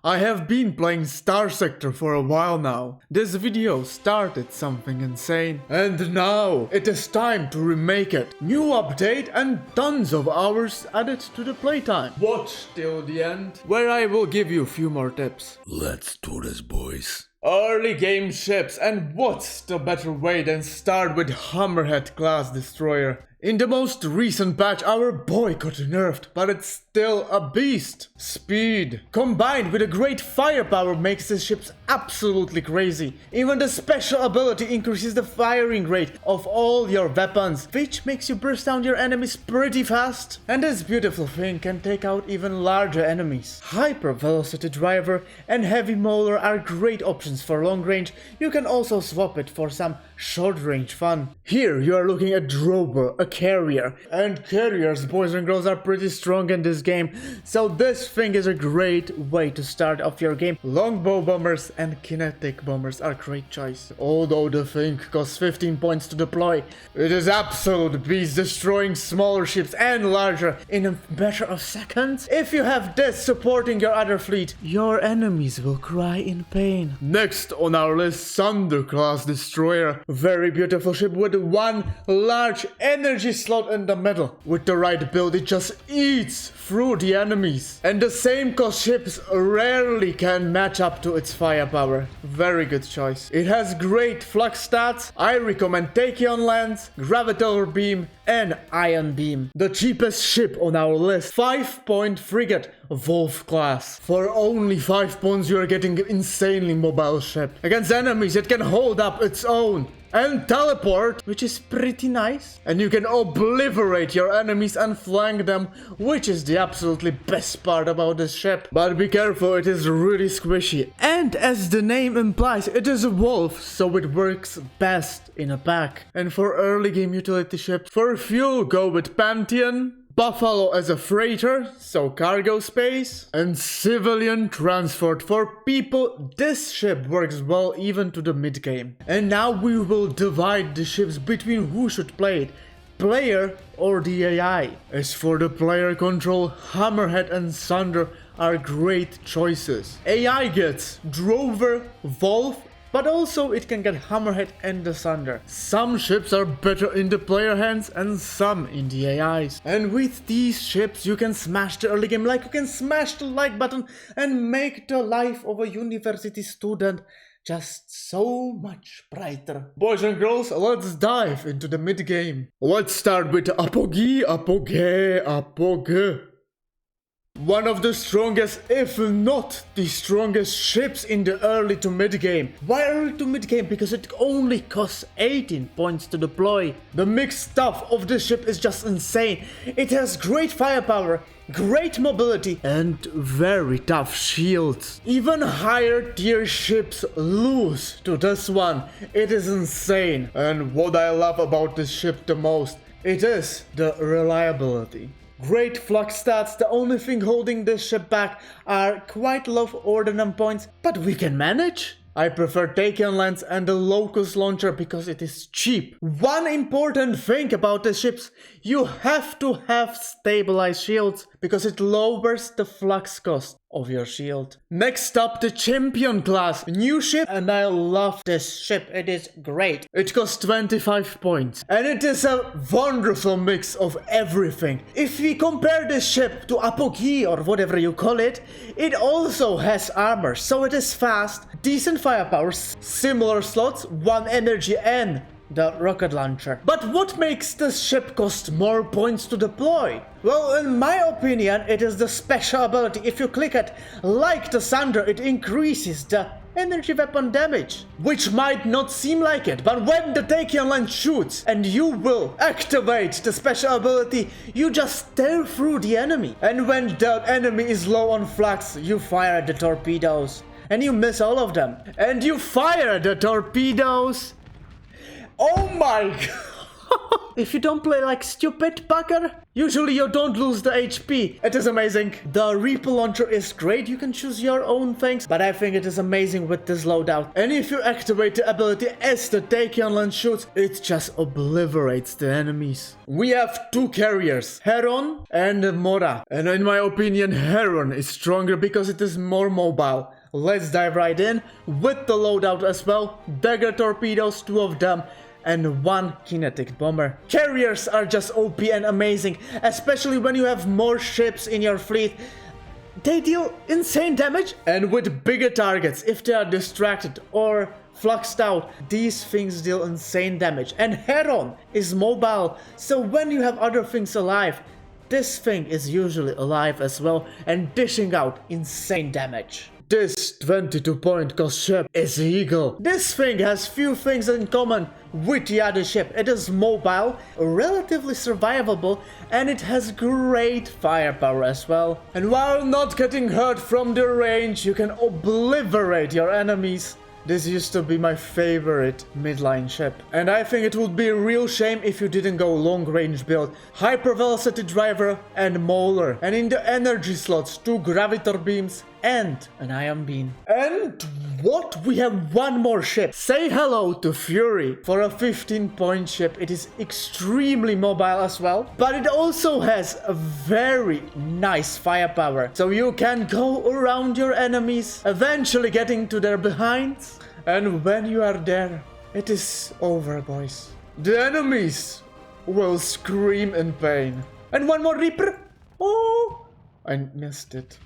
I have been playing StarSector for a while now. This video started something insane. And now it is time to remake it. New update and tons of hours added to the playtime. Watch till the end, where I will give you a few more tips. Let's do this, boys. Early game ships, and what's the better way than start with Hammerhead class destroyer? In the most recent patch, our boy got nerfed, but it's still a beast. Speed, combined with a great firepower, makes the ships absolutely crazy. Even the special ability increases the firing rate of all your weapons, which makes you burst down your enemies pretty fast. And this beautiful thing can take out even larger enemies. Hyper velocity driver and heavy mauler are great options for long range. You can also swap it for some short range fun. Here you are looking at Drover, a carrier, and carriers, boys and girls, are pretty strong in this game, so this thing is a great way to start off your game. Longbow bombers and kinetic bombers are great choice. Although the thing costs 15 points to deploy, it is absolute beast, destroying smaller ships and larger in a matter of seconds. If you have this supporting your other fleet, your enemies will cry in pain. Next on our list, Thunder class destroyer. Very beautiful ship with one large energy slot in the middle. With the right build, it just eats through the enemies. And the same cost ships rarely can match up to its firepower. Very good choice. It has great flux stats. I recommend Tachyon Lance, Gravitator Beam, and Ion Beam. The cheapest ship on our list, 5-point frigate, Wolf class. For only 5 points you are getting an insanely mobile ship. Against enemies it can hold up its own and teleport, which is pretty nice. And you can obliterate your enemies and flank them, which is the absolutely best part about this ship. But be careful, it is really squishy. And as the name implies, it is a wolf, so it works best in a pack. And for early game utility ships, for fuel go with Pantheon, Buffalo as a freighter, so cargo space, and civilian transport. For people, this ship works well even to the mid game. And now we will divide the ships between who should play it, player or the AI. As for the player control, Hammerhead and Thunder are great choices. AI gets Drover, Wolf, but also it can get Hammerhead and the Thunder. Some ships are better in the player hands and some in the AIs. And with these ships you can smash the early game, like you can smash the like button and make the life of a university student just so much brighter. Boys and girls, let's dive into the mid game. Let's start with apogee. One of the strongest, if not the strongest ships in the early to mid game. Why early to mid game? Because it only costs 18 points to deploy. The mixed stuff of this ship is just insane. It has great firepower, great mobility, and very tough shields. Even higher tier ships lose to this one. It is insane. And what I love about this ship the most, it is the reliability. Great flux stats, the only thing holding this ship back are quite low ordnance points, but we can manage. I prefer Tachyon Lance and the Locust Launcher because it is cheap. One important thing about the ships, you have to have stabilized shields because it lowers the flux cost of your shield. Next up, the Champion class. New ship, and I love this ship. It is great. It costs 25 points. And it is a wonderful mix of everything. If we compare this ship to Apogee or whatever you call it, it also has armor, so it is fast, decent firepower, similar slots, 1 energy and the rocket launcher. But what makes this ship cost more points to deploy? Well, in my opinion, it is the special ability. If you click it, like the Thunder, it increases the energy weapon damage. Which might not seem like it, but when the Tachyon Lance shoots and you will activate the special ability, you just tear through the enemy. And when the enemy is low on flux, you fire the torpedoes. And you miss all of them. And you fire the torpedoes. Oh my god! if you don't play like stupid bugger, usually you don't lose the HP. It is amazing. The Reaper launcher is great. You can choose your own things, but I think it is amazing with this loadout. And if you activate the ability as the Tachyon lens shoots, it just obliterates the enemies. We have two carriers, Heron and Mora. And in my opinion, Heron is stronger because it is more mobile. Let's dive right in with the loadout as well. Dagger torpedoes, 2 of them, and 1 kinetic bomber. Carriers are just OP and amazing, especially when you have more ships in your fleet. They deal insane damage, and with bigger targets, if they are distracted or fluxed out, these things deal insane damage. And Heron is mobile, so when you have other things alive, this thing is usually alive as well and dishing out insane damage. This 22-point cost ship is Eagle. This thing has few things in common with the other ship. It is mobile, relatively survivable, and it has great firepower as well. And while not getting hurt from the range, you can obliterate your enemies. This used to be my favorite midline ship. And I think it would be a real shame if you didn't go long range build. Hyper velocity driver and mauler. And in the energy slots, 2 gravitor beams and an ion beam. And what? We have one more ship. Say hello to Fury. For a 15-point ship, it is extremely mobile as well. But it also has a very nice firepower. So you can go around your enemies, eventually getting to their behinds. And when you are there, it is over, boys. The enemies will scream in pain. And one more Reaper. Oh, I missed it.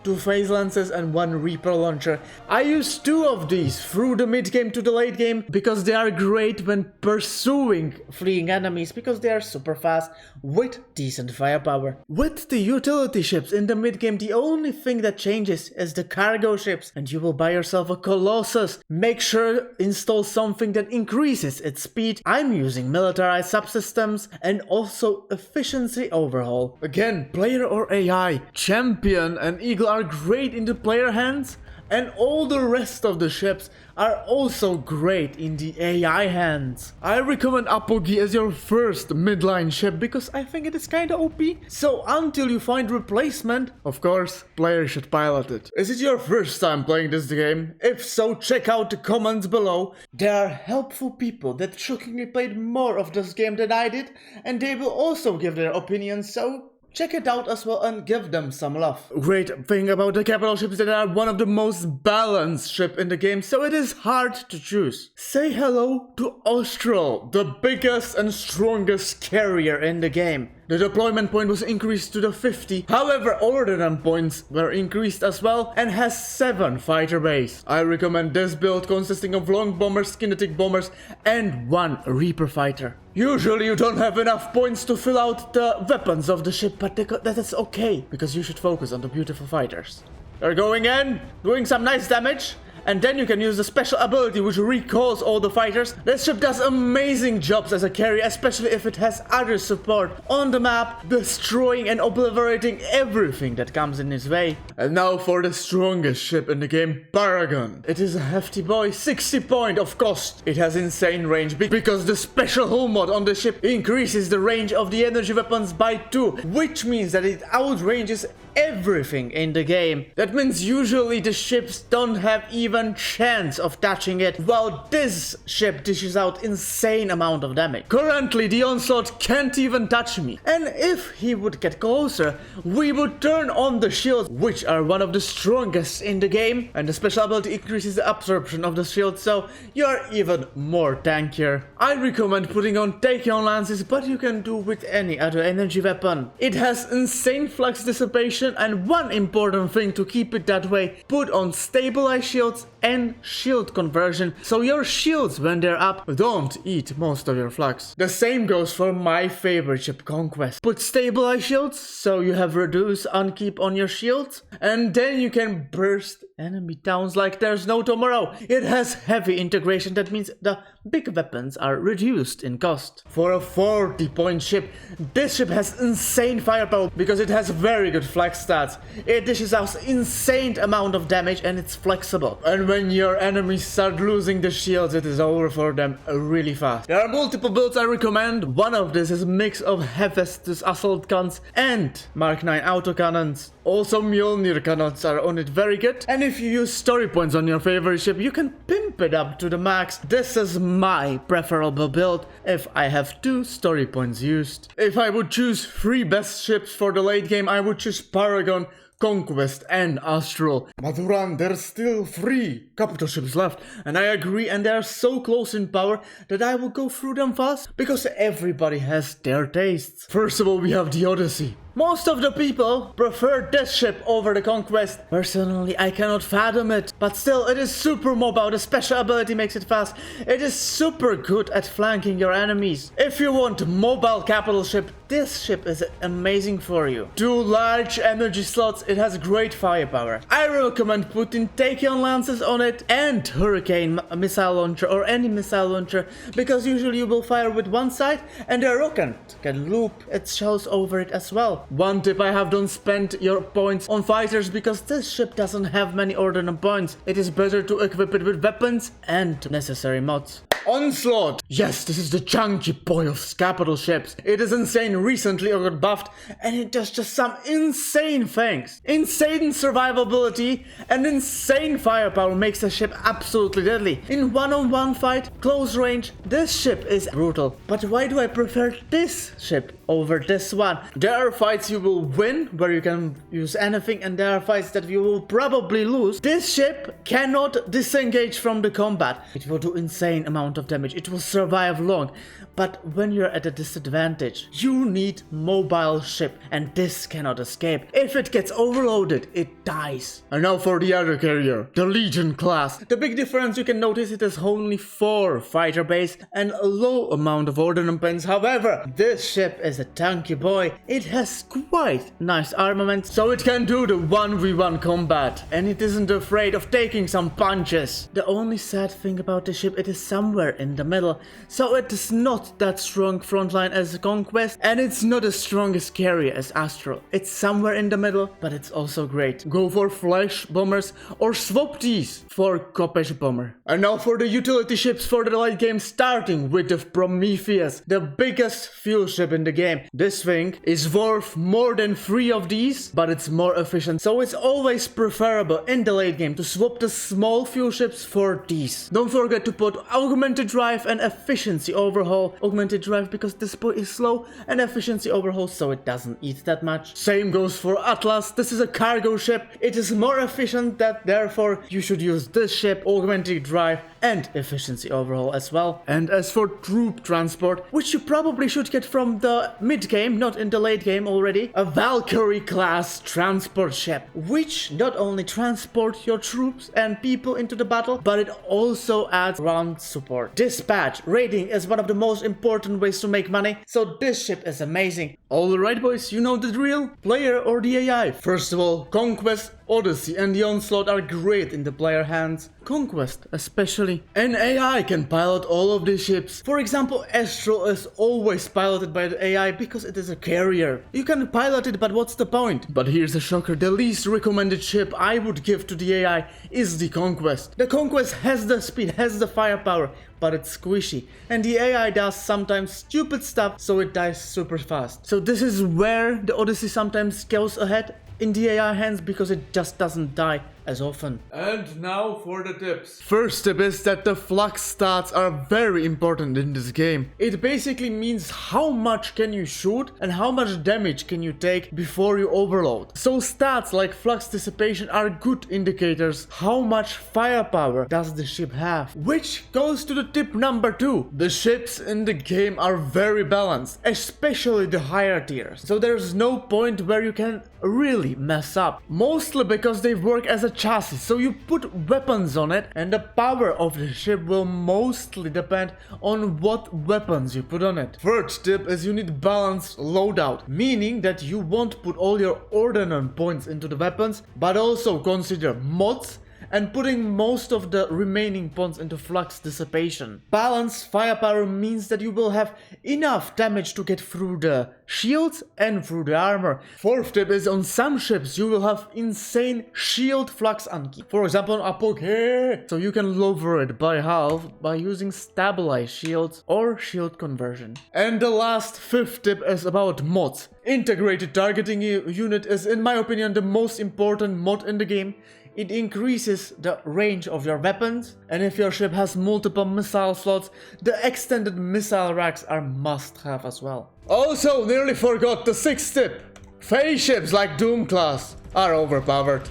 2 phase lances and 1 Reaper launcher. I use 2 of these through the mid game to the late game because they are great when pursuing fleeing enemies because they are super fast with decent firepower. With the utility ships in the mid game, the only thing that changes is the cargo ships, and you will buy yourself a Colossus. Make sure install something that increases its speed. I'm using militarized subsystems and also efficiency overhaul. Again, player or AI, Champion and Eagle are great in the player hands, and all the rest of the ships are also great in the AI hands. I recommend Apogee as your first midline ship because I think it is kinda OP. So until you find replacement, of course, players should pilot it. Is it your first time playing this game? If so, check out the comments below. There are helpful people that shockingly played more of this game than I did, and they will also give their opinions, so check it out as well and give them some love. Great thing about the capital ships is that they are one of the most balanced ship in the game, so it is hard to choose. Say hello to Astral, the biggest and strongest carrier in the game. The deployment point was increased to the 50, however order points were increased as well and has 7 fighter bays. I recommend this build consisting of long bombers, kinetic bombers and 1 Reaper fighter. Usually you don't have enough points to fill out the weapons of the ship, but that is okay, because you should focus on the beautiful fighters. They're going in, doing some nice damage. And then you can use the special ability which recalls all the fighters. This ship does amazing jobs as a carrier, especially if it has other support on the map, destroying and obliterating everything that comes in its way. And now for the strongest ship in the game, Paragon. It is a hefty boy, 60 point of cost. It has insane range because the special hull mod on the ship increases the range of the energy weapons by 2, which means that it outranges everything in the game. That means usually the ships don't have even chance of touching it, while this ship dishes out insane amount of damage. Currently the onslaught can't even touch me, and if he would get closer, we would turn on the shields, which are one of the strongest in the game, and the special ability increases the absorption of the shield, so you're even more tankier. I recommend putting on Tachyon lances, but you can do with any other energy weapon. It has insane flux dissipation, and one important thing to keep it that way, put on stabilized shields and shield conversion, so your shields when they're up don't eat most of your flux. The same goes for my favorite ship, Conquest. Put stabilized shields so you have reduced unkeep on your shields, and then you can burst enemy towns like there's no tomorrow. It has heavy integration, that means the big weapons are reduced in cost. For a 40-point ship, this ship has insane firepower because it has very good flex stats. It dishes out insane amount of damage and it's flexible. And when your enemies start losing the shields, it is over for them really fast. There are multiple builds I recommend. One of this is a mix of Hephaestus assault guns and Mark 9 autocannons. Also Mjolnir cannons are on it very good. And if you use story points on your favorite ship, you can pimp it up to the max. This is my preferable build if I have 2 story points used. If I would choose 3 best ships for the late game, I would choose Paragon, Conquest and Astral. But Duran, there's still 3 capital ships left, and I agree, and they are so close in power that I will go through them fast because everybody has their tastes. First of all, we have the Odyssey. Most of the people prefer this ship over the Conquest. Personally, I cannot fathom it, but still, it is super mobile. The special ability makes it fast. It is super good at flanking your enemies. If you want mobile capital ship, this ship is amazing for you. 2 large energy slots, it has great firepower. I recommend putting Tachyon lances on it and Hurricane missile launcher or any missile launcher, because usually you will fire with one side and the rocket can loop its shells over it as well. One tip I have: don't spend your points on fighters because this ship doesn't have many ordnance points. It is better to equip it with weapons and necessary mods. Onslaught! Yes, this is the chunky boy of capital ships. It is insane, recently got buffed, and it does just some insane things. Insane survivability and insane firepower makes the ship absolutely deadly. In one-on-one fight, close range, this ship is brutal. But why do I prefer this ship over this one? There are fights you will win, where you can use anything, and there are fights that you will probably lose. This ship cannot disengage from the combat. It will do insane amount of damage. It will survive long. But when you're at a disadvantage, you need mobile ship, and this cannot escape. If it gets overloaded, it dies. And now for the other carrier, the Legion class. The big difference you can notice, it has only 4 fighter base and a low amount of ordnance points. However, this ship is a tanky boy. It has quite nice armament, so it can do the 1v1 combat, and it isn't afraid of taking some punches. The only sad thing about the ship, it is somewhere in the middle, so it is not that strong frontline as the Conquest, and it's not as strong as carrier as Astral. It's somewhere in the middle, but it's also great. Go for flash bombers or swap these for Kopesh bomber. And now for the utility ships for the late game, starting with the Prometheus, the biggest fuel ship in the game. This thing is worth more than 3 of these, but it's more efficient, so it's always preferable in the late game to swap the small fuel ships for these. Don't forget to put augmented drive and efficiency overhaul. Augmented drive because this boy is slow, and efficiency overhaul so it doesn't eat that much. Same goes for Atlas. This is a cargo ship. It is more efficient, that therefore you should use this ship, augmented drive and efficiency overhaul as well. And as for troop transport, which you probably should get from the mid game, not in the late game already, a Valkyrie class transport ship, which not only transport your troops and people into the battle, but it also adds ground support. Dispatch raiding is one of the most important ways to make money, so this ship is amazing. Alright boys, you know the drill. Player or the AI? First of all, Conquest, Odyssey and the Onslaught are great in the player hands. Conquest especially. An AI can pilot all of these ships. For example, Astral is always piloted by the AI because it is a carrier. You can pilot it, but what's the point? But here's a shocker, the least recommended ship I would give to the AI is the Conquest. The Conquest has the speed, has the firepower, but it's squishy, and the AI does sometimes stupid stuff, so it dies super fast. So this is where the Odyssey sometimes goes ahead in the AI hands, because it just doesn't die as often. And now for the tips. First tip is that the flux stats are very important in this game. It basically means how much can you shoot and how much damage can you take before you overload. So stats like flux dissipation are good indicators how much firepower does the ship have. Which goes to the tip number 2. The ships in the game are very balanced, especially the higher tiers. So there's no point where you can really mess up. Mostly because they work as a chassis, so you put weapons on it and the power of the ship will mostly depend on what weapons you put on it. Third tip is you need balanced loadout, meaning that you won't put all your ordnance points into the weapons, but also consider mods and putting most of the remaining points into flux dissipation. Balanced firepower means that you will have enough damage to get through the shields and through the armor. Fourth tip is on some ships you will have insane shield flux anki. For example on apogee. So you can lower it by half by using stabilized shields or shield conversion. And the last fifth tip is about mods. Integrated targeting unit is in my opinion the most important mod in the game. It increases the range of your weapons, and if your ship has multiple missile slots, the extended missile racks are must have as well. Also, nearly forgot the sixth tip. Phase ships like Doom class are overpowered.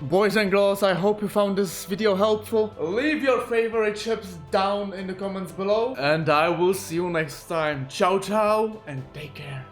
Boys and girls, I hope you found this video helpful. Leave your favorite ships down in the comments below, and I will see you next time. Ciao ciao and take care.